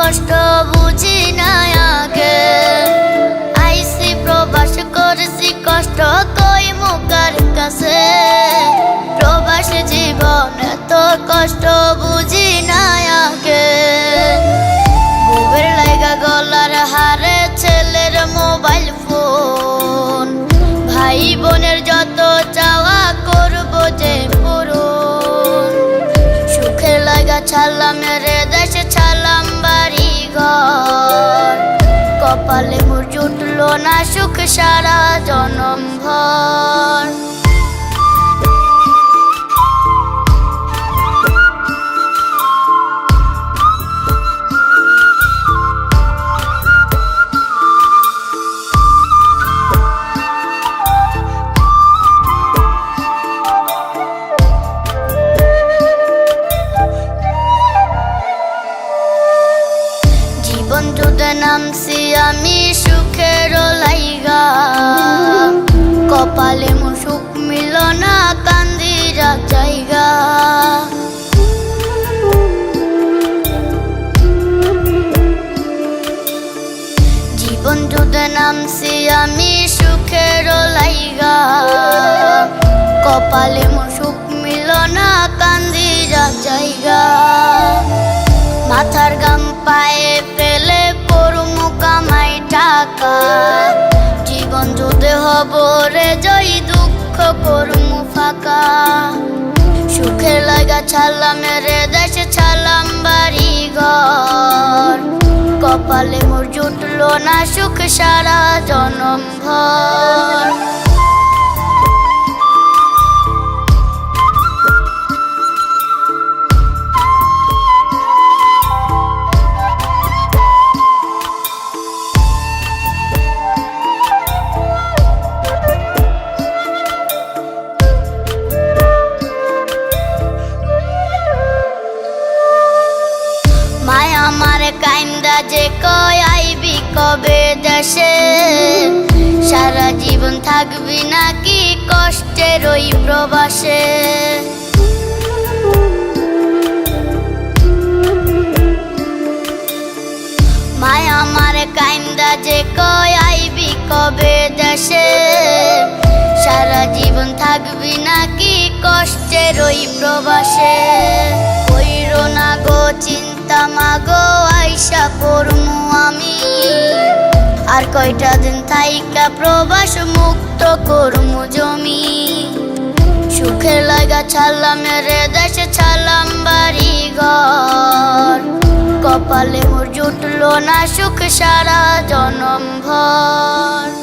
কষ্ট বুঝি না আগে। আইসি প্রবাস করেছি কষ্ট কই মুখার কাছে। প্রবাস জীবন এত কষ্ট বুঝি না আগে। বউয়ের লাইগা গলার হারে ছেলের মোবাইল ফোন। ভাই বোনের যত চাওয়া করবো যে পূরণ। সুখের লাগা ছাড়লাম রে দেশ ছাড়লাম বাড়ি ঘর। কপালে মোর জুটলো না সুখ সারা জনম ভর। জীবন যুদ্ধে নামছি আমি সুখের লাইগা। কপালে মোর সুখ মিল না কান্দিরা জায়গা। জীবন যুদ্ধে নামছি আমি সুখের লাইগা। কপালে মোর সুখ মিল না কান্দিরা জায়গা। মাথার গাম পায়ে ফেলে করমু কামাই টাকা। জীবন যুদ্ধে হব রে জয় দুঃখ করমু ফাঁকা। সুখের লাগা ছাড়লাম রে দেশ ছাড়লাম বাড়ি ঘর। কপালে মোর জুটলো না সুখ সারা জনম ভর। মায়া আমার কাইন্দা যে কয় আইবি কবে দেশে। সারা জীবন থাকবি নাকি কষ্টের ওই প্রবাসে। মায়া আমার কাইন্দা যে কয় আইবি কবে দেশে। সারা জীবন থাকবি নাকি কষ্টের ওই প্রবাসে। কইরো না গো চিন্তা মাগো আইসা করমু আমি। আর কয়টা দিন থাইকা প্রবাস মুক্ত করমু জমি। সুখের লাগা ছাড়লাম রে দেশ ছাড়লাম বাড়ি ঘর। কপালে মোর জুটলো না সুখ সারা জনম ভর।